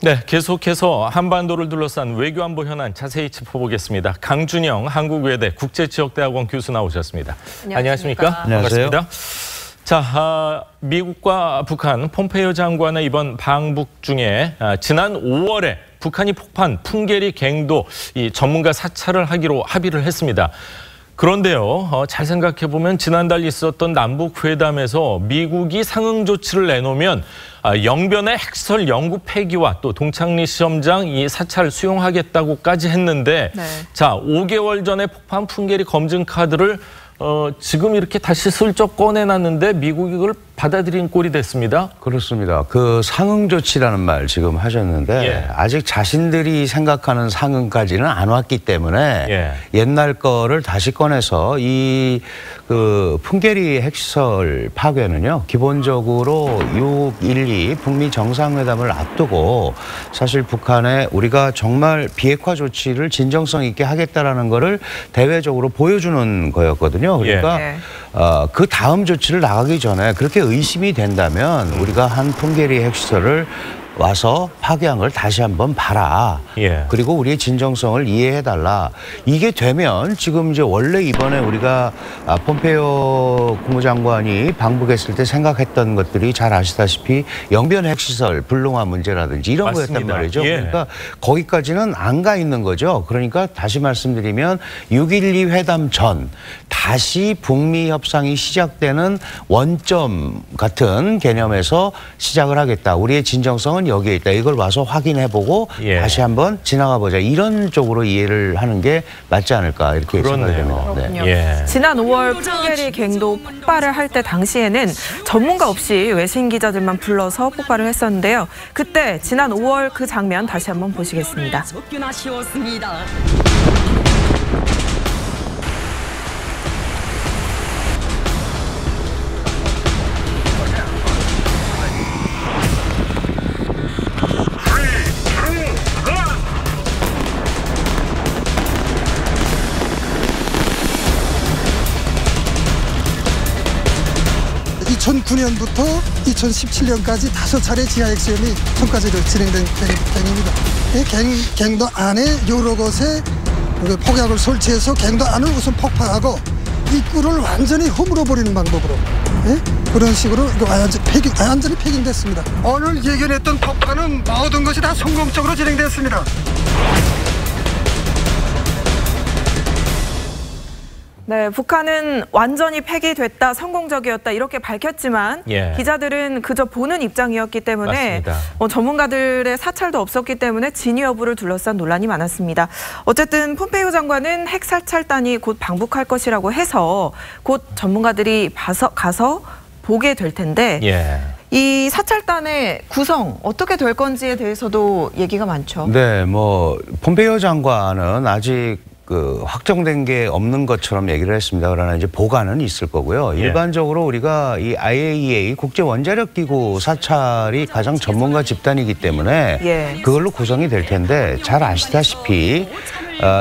네, 계속해서 한반도를 둘러싼 외교안보 현안 자세히 짚어보겠습니다. 강준영 한국외대 국제지역대학원 교수 나오셨습니다. 안녕하십니까? 안녕하세요. 반갑습니다. 자, 미국과 북한 폼페이오 장관의 이번 방북 중에 지난 5월에 북한이 폭파한 풍계리 갱도 이 전문가 사찰을 하기로 합의를 했습니다. 그런데요, 잘 생각해보면 지난달 있었던 남북회담에서 미국이 상응 조치를 내놓으면 영변의 핵설 연구 폐기와 또 동창리 시험장 이 사찰 수용하겠다고까지 했는데 네. 자, 5개월 전에 폭파한 풍계리 검증 카드를 지금 이렇게 다시 슬쩍 꺼내놨는데 미국이 이걸 받아들인 꼴이 됐습니다. 그렇습니다. 그 상응 조치라는 말 지금 하셨는데 예. 아직 자신들이 생각하는 상응까지는 안 왔기 때문에 예. 옛날 거를 다시 꺼내서 이 그 풍계리 핵시설 파괴는요, 기본적으로 6.12 북미 정상회담을 앞두고 사실 북한에 우리가 정말 비핵화 조치를 진정성 있게 하겠다라는 거를 대외적으로 보여주는 거였거든요. 그러니까 예. 그 다음 조치를 나가기 전에 그렇게 의심이 된다면 우리가 한 풍계리 핵시설을 와서 파괴한 걸 다시 한번 봐라. 예. 그리고 우리의 진정성을 이해해달라. 이게 되면 지금 이제 원래 이번에 우리가 폼페이오 국무장관이 방북했을 때 생각했던 것들이 잘 아시다시피 영변 핵시설 불능화 문제라든지 이런 맞습니다. 거였단 말이죠. 예. 그러니까 거기까지는 안 가 있는 거죠. 그러니까 다시 말씀드리면 6.12 회담 전 다시 북미 협상이 시작되는 원점 같은 개념에서 시작을 하겠다. 우리의 진정성은 여기에 있다. 이걸 와서 확인해보고 예. 다시 한번 지나가 보자. 이런 쪽으로 이해를 하는 게 맞지 않을까 이렇게 생각이 됩니다. 그렇군요. 예. 지난 5월 풍계리 갱도 폭발을 할 때 당시에는 전문가 없이 외신 기자들만 불러서 폭발을 했었는데요. 그때 지난 5월 그 장면 다시 한번 보시겠습니다. 네. 2009년부터 2017년까지 5차례 지하 핵시험이 평가제로 진행된 갱입니다. 갱도 안에 여러 곳에 폭약을 설치해서 갱도 안을 우선 폭파하고 입구를 완전히 허물어버리는 방법으로 그런 식으로 완전히 폐기됐습니다. 오늘 예견했던 폭파는 모든 것이 다 성공적으로 진행됐습니다. 네, 북한은 완전히 폐기됐다, 성공적이었다 이렇게 밝혔지만 예. 기자들은 그저 보는 입장이었기 때문에 전문가들의 사찰도 없었기 때문에 진위 여부를 둘러싼 논란이 많았습니다. 어쨌든 폼페이오 장관은 핵 사찰단이 곧 방북할 것이라고 해서 곧 전문가들이 가서 보게 될 텐데 예. 이 사찰단의 구성 어떻게 될 건지에 대해서도 얘기가 많죠. 네, 뭐 폼페이오 장관은 아직 확정된 게 없는 것처럼 얘기를 했습니다. 그러나 이제 보관은 있을 거고요. 예. 일반적으로 우리가 이 IAEA 국제원자력기구 사찰이 가장 전문가 집단이기 때문에 예. 그걸로 구성이 될 텐데 잘 아시다시피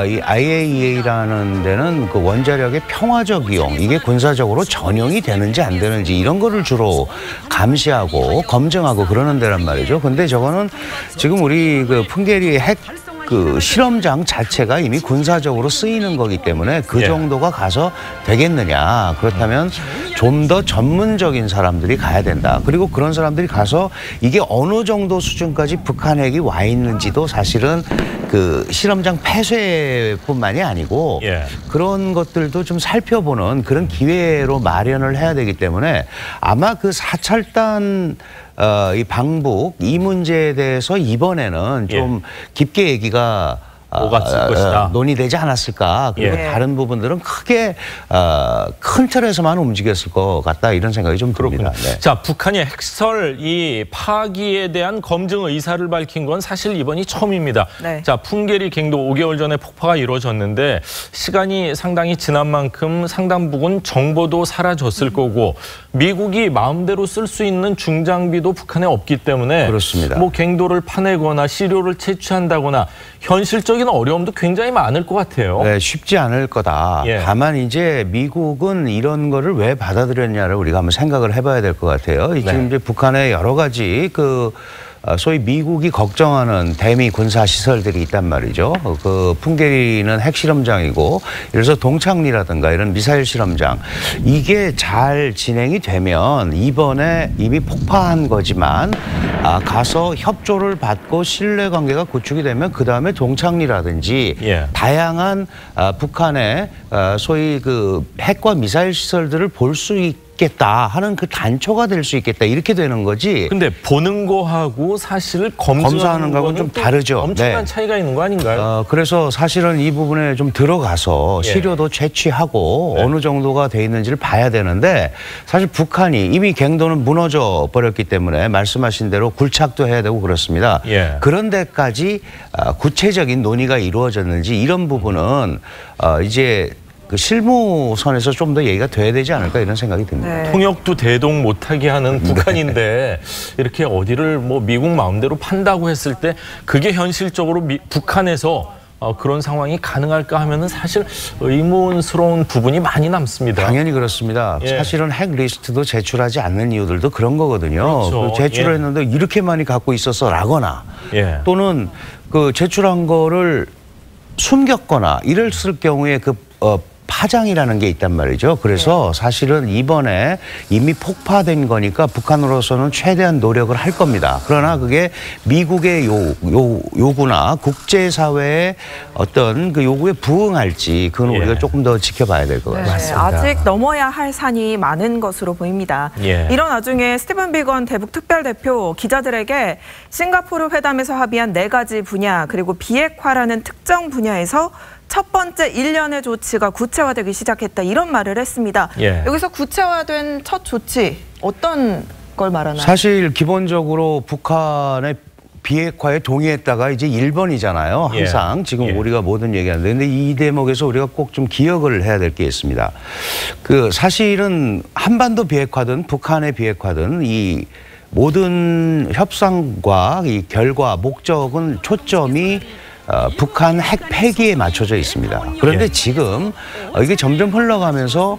이 IAEA라는 데는 그 원자력의 평화적 이용, 이게 군사적으로 전용이 되는지 안 되는지 이런 거를 주로 감시하고 검증하고 그러는 데란 말이죠. 근데 저거는 지금 우리 그 풍계리 핵 실험장 자체가 이미 군사적으로 쓰이는 거기 때문에 그 예. 정도가 가서 되겠느냐. 그렇다면 좀 더 전문적인 사람들이 가야 된다. 그리고 그런 사람들이 가서 이게 어느 정도 수준까지 북한 핵이 와 있는지도 사실은 그 실험장 폐쇄뿐만이 아니고 예. 그런 것들도 좀 살펴보는 그런 기회로 마련을 해야 되기 때문에 아마 그 사찰단 이 방북 이 문제에 대해서 이번에는 좀 깊게 얘기가 오갔을 것이다. 논의되지 않았을까. 그리고 예. 다른 부분들은 크게 큰 틀에서만 움직였을 것 같다 이런 생각이 좀 듭니다. 네. 자, 북한이 핵설 이 파기에 대한 검증 의사를 밝힌 건 사실 이번이 처음입니다. 네. 자, 풍계리 갱도 5개월 전에 폭파가 이루어졌는데 시간이 상당히 지난 만큼 상당 부분 정보도 사라졌을 거고 미국이 마음대로 쓸 수 있는 중장비도 북한에 없기 때문에 그렇습니다. 뭐 갱도를 파내거나 시료를 채취한다거나 현실적인 어려움도 굉장히 많을 것 같아요. 네, 쉽지 않을 거다. 예. 다만 이제 미국은 이런 거를 왜 받아들였냐를 우리가 한번 생각을 해봐야 될 것 같아요. 지금 이제 북한의 여러 가지 소위 미국이 걱정하는 대미 군사 시설들이 있단 말이죠. 그 풍계리는 핵실험장이고, 그래서 동창리라든가 이런 미사일 실험장, 이게 잘 진행이 되면 이번에 이미 폭파한 거지만 가서 협조를 받고 신뢰관계가 구축이 되면 그 다음에 동창리라든지 다양한 북한의 소위 그 핵과 미사일 시설들을 볼 수 있겠다 하는 그 단초가 될 수 있겠다, 이렇게 되는 거지. 근데 보는 거하고 사실을 검증하는 거하고는 좀 다르죠. 엄청난 차이가 있는 거 아닌가요? 그래서 사실은 이 부분에 좀 들어가서 시료도 채취하고 어느 정도가 돼 있는지를 봐야 되는데, 사실 북한이 이미 갱도는 무너져 버렸기 때문에 말씀하신 대로 굴착도 해야 되고 그렇습니다. 그런 데까지 구체적인 논의가 이루어졌는지, 이런 부분은 이제 그 실무선에서 좀 더 얘기가 돼야 되지 않을까, 이런 생각이 듭니다. 통역도 대동 못하게 하는 북한인데 이렇게 어디를 뭐 미국 마음대로 판다고 했을 때 그게 현실적으로 북한에서 그런 상황이 가능할까 하면은 사실 의문스러운 부분이 많이 남습니다. 당연히 그렇습니다. 사실은 핵 리스트도 제출하지 않는 이유들도 그런 거거든요. 그렇죠. 제출을 했는데 이렇게 많이 갖고 있어서 라거나 또는 그 제출한 거를 숨겼거나 이랬을 경우에 그 파장이라는 게 있단 말이죠. 그래서 사실은 이번에 이미 폭파된 거니까 북한으로서는 최대한 노력을 할 겁니다. 그러나 그게 미국의 요구나 국제사회의 어떤 그 요구에 부응할지, 그건 우리가 조금 더 지켜봐야 될 것 같습니다. 아직 넘어야 할 산이 많은 것으로 보입니다. 이런 와중에 스티븐 비건 대북 특별대표 기자들에게 싱가포르 회담에서 합의한 4가지 분야, 그리고 비핵화라는 특정 분야에서 첫 번째 일련의 조치가 구체화되기 시작했다, 이런 말을 했습니다. 여기서 구체화된 첫 조치, 어떤 걸 말하나요? 사실 기본적으로 북한의 비핵화에 동의했다가 이제 1번이잖아요. 항상 지금 우리가 모든 얘기하는데, 근데 이 대목에서 우리가 꼭 좀 기억을 해야 될 게 있습니다. 그 사실은 한반도 비핵화든 북한의 비핵화든 이 모든 협상과 이 결과, 목적은, 초점이 북한 핵 폐기에 맞춰져 있습니다. 그런데 지금 이게 점점 흘러가면서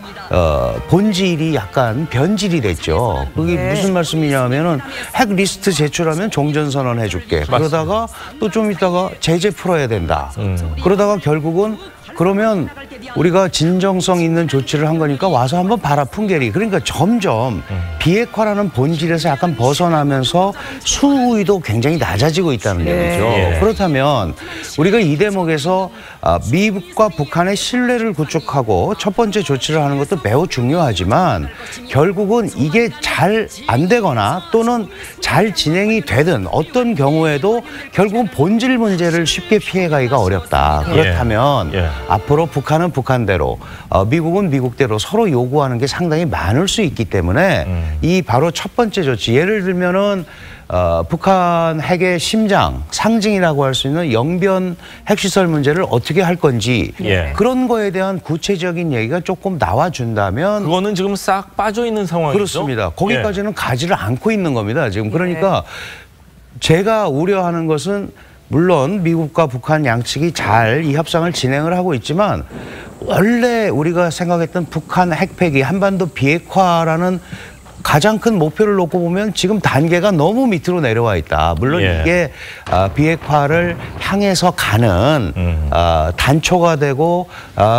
본질이 약간 변질이 됐죠. 그게 무슨 말씀이냐면은 핵 리스트 제출하면 종전선언 해줄게. 그러다가 또 좀 있다가 제재 풀어야 된다. 그러다가 결국은 그러면 우리가 진정성 있는 조치를 한 거니까 와서 한번 봐라, 풍계리. 그러니까 점점 비핵화라는 본질에서 약간 벗어나면서 수위도 굉장히 낮아지고 있다는 얘기죠. 그렇다면 우리가 이 대목에서 미국과 북한의 신뢰를 구축하고 첫 번째 조치를 하는 것도 매우 중요하지만, 결국은 이게 잘 안 되거나 또는 잘 진행이 되든 어떤 경우에도 결국은 본질 문제를 쉽게 피해가기가 어렵다. 그렇다면 앞으로 북한은 북한대로, 미국은 미국대로 서로 요구하는 게 상당히 많을 수 있기 때문에 이 바로 첫 번째 조치, 예를 들면은 북한 핵의 심장, 상징이라고 할 수 있는 영변 핵시설 문제를 어떻게 할 건지 그런 거에 대한 구체적인 얘기가 조금 나와준다면, 그거는 지금 싹 빠져 있는 상황이죠. 그렇습니다. 거기까지는 가지를 않고 있는 겁니다, 지금. 그러니까 제가 우려하는 것은, 물론 미국과 북한 양측이 잘 이 협상을 진행을 하고 있지만, 원래 우리가 생각했던 북한 핵폐기, 한반도 비핵화라는 가장 큰 목표를 놓고 보면 지금 단계가 너무 밑으로 내려와 있다. 물론 이게 비핵화를 향해서 가는 단초가 되고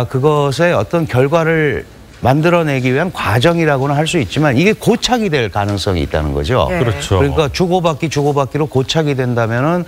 그것의 어떤 결과를 만들어내기 위한 과정이라고는 할 수 있지만, 이게 고착이 될 가능성이 있다는 거죠. 그렇죠. 그러니까 주고받기로 고착이 된다면은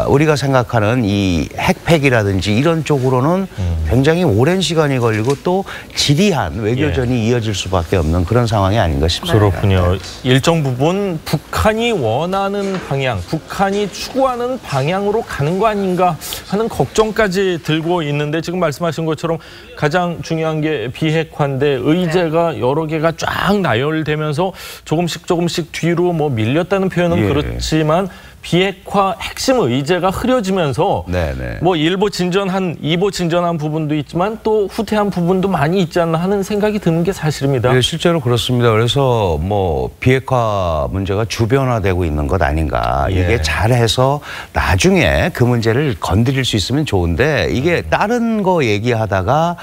우리가 생각하는 이 핵폐기라든지 이런 쪽으로는 굉장히 오랜 시간이 걸리고 또 지리한 외교전이 이어질 수밖에 없는 그런 상황이 아닌가 싶습니다. 그렇군요. 일정 부분 북한이 원하는 방향, 북한이 추구하는 방향으로 가는 거 아닌가 하는 걱정까지 들고 있는데, 지금 말씀하신 것처럼 가장 중요한 게 비핵화인데, 의제가 여러 개가 쫙 나열되면서 조금씩 뒤로 뭐 밀렸다는 표현은 그렇지만 비핵화 핵심 의제가 흐려지면서 네네. 뭐 일부 진전한, 2보 진전한 부분도 있지만 또 후퇴한 부분도 많이 있지 않나 하는 생각이 드는 게 사실입니다. 네, 실제로 그렇습니다. 그래서 뭐 비핵화 문제가 주변화되고 있는 것 아닌가. 예. 이게 잘해서 나중에 그 문제를 건드릴 수 있으면 좋은데 이게 다른 거 얘기하다가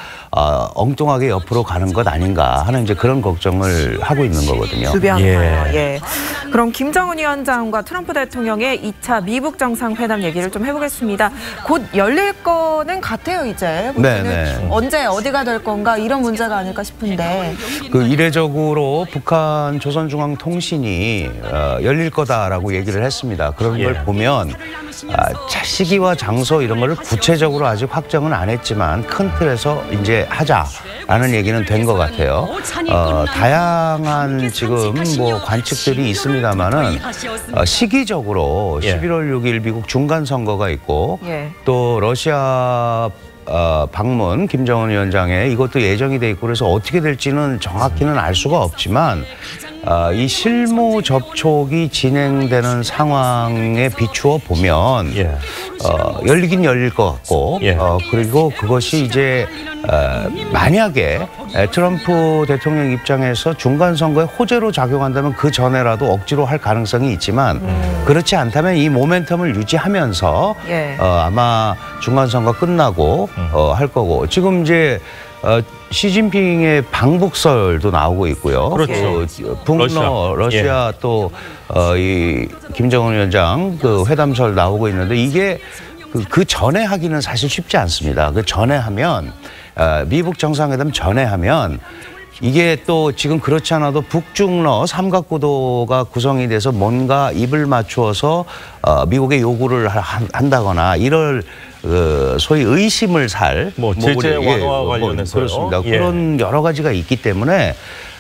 엉뚱하게 옆으로 가는 것 아닌가 하는 이제 그런 걱정을 하고 있는 거거든요. 주변화요. 예. 그럼 김정은 위원장과 트럼프 대통령의 2차 미북 정상회담 얘기를 좀 해보겠습니다. 곧 열릴 거는 같아요, 이제. 네네. 언제 어디가 될 건가 이런 문제가 아닐까 싶은데. 그 이례적으로 북한 조선중앙통신이 열릴 거다라고 얘기를 했습니다. 그런 걸 보면 시기와 장소 이런 거를 구체적으로 아직 확정은 안 했지만 큰 틀에서 이제 하자라는 얘기는 된 것 같아요. 다양한 지금 뭐 관측들이 있습니다만은 시기적으로 11월 6일 미국 중간 선거가 있고 또 러시아 방문 김정은 위원장의 이것도 예정이 돼 있고 그래서 어떻게 될지는 정확히는 알 수가 없지만 이 실무 접촉이 진행되는 상황에 비추어 보면 열리긴 열릴 것 같고 그리고 그것이 이제 만약에 트럼프 대통령 입장에서 중간 선거에 호재로 작용한다면 그 전에라도 억지로 할 가능성이 있지만 그렇지 않다면 이 모멘텀을 유지하면서 아마 중간 선거 끝나고 할 거고 지금 이제 시진핑의 방북설도 나오고 있고요. 그렇죠. 러시아 또 이 김정은 위원장 그 회담설 나오고 있는데 이게 그 전에 하기는 사실 쉽지 않습니다. 그 전에 하면 미북 정상회담 전에 하면 이게 또 지금 그렇지 않아도 북중러 삼각구도가 구성이 돼서 뭔가 입을 맞추어서 미국의 요구를 한다거나 이럴 소위 의심을 살 제재 완화와 관련해서요. 그렇습니다. 그런 여러 가지가 있기 때문에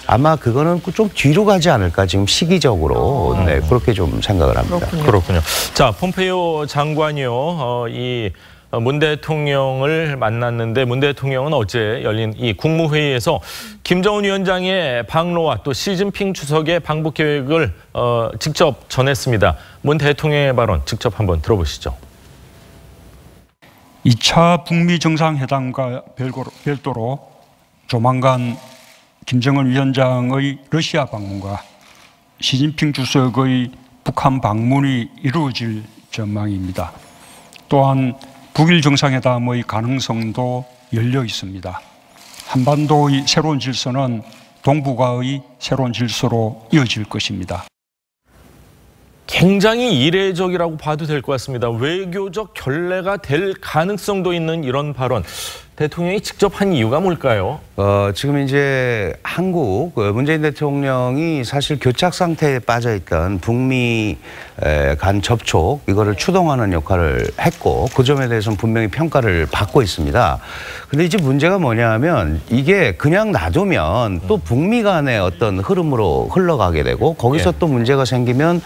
아마 그거는 좀 뒤로 가지 않을까 지금 시기적으로 그렇게 좀 생각을 합니다. 그렇군요. 자, 폼페이오 장관이요. 문 대통령을 만났는데 문 대통령은 어제 열린 이 국무회의에서 김정은 위원장의 방로와 또 시진핑 주석의 방북 계획을 직접 전했습니다. 문 대통령의 발언 직접 한번 들어보시죠. 2차 북미 정상회담과 별도로 조만간 김정은 위원장의 러시아 방문과 시진핑 주석의 북한 방문이 이루어질 전망입니다. 또한 북일 정상회담의 가능성도 열려 있습니다. 한반도의 새로운 질서는 동북아의 새로운 질서로 이어질 것입니다. 굉장히 이례적이라고 봐도 될 것 같습니다. 외교적 결례가 될 가능성도 있는 이런 발언. 대통령이 직접 한 이유가 뭘까요? 지금 이제 한국 문재인 대통령이 사실 교착 상태에 빠져 있던 북미 간 접촉 이거를 추동하는 역할을 했고 그 점에 대해서는 분명히 평가를 받고 있습니다. 근데 이제 문제가 뭐냐면 이게 그냥 놔두면 또 북미 간의 어떤 흐름으로 흘러가게 되고 거기서 또 문제가 생기면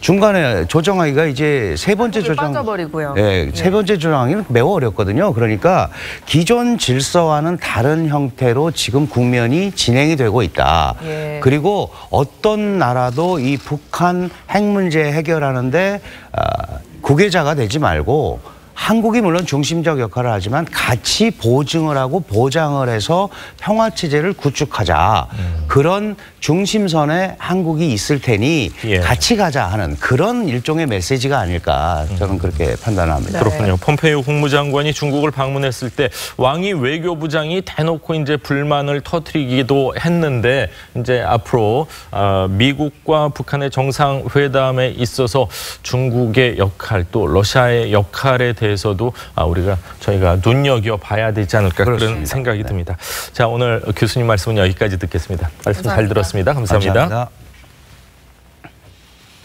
중간에 조정하기가 이제 세 번째 조정 빠져버리고요. 세 번째 조정하기는 매우 어렵거든요. 그러니까 기존 질서와는 다른 형태로 지금 국면이 진행이 되고 있다. 그리고 어떤 나라도 이 북한 핵 문제 해결하는데 구계자가 되지 말고 한국이 물론 중심적 역할을 하지만 같이 보증을 하고 보장을 해서 평화체제를 구축하자. 그런 중심선에 한국이 있을 테니 같이 가자 하는 그런 일종의 메시지가 아닐까 저는 그렇게 판단합니다. 그렇군요. 폼페이오 국무장관이 중국을 방문했을 때 왕이 외교부장이 대놓고 이제 불만을 터뜨리기도 했는데 이제 앞으로 미국과 북한의 정상회담에 있어서 중국의 역할 또 러시아의 역할에 대해서도 저희가 눈여겨봐야 되지 않을까 그런 생각이 듭니다. 자, 오늘 교수님 말씀은 여기까지 듣겠습니다. 말씀 잘 들었습니다. 감사합니다.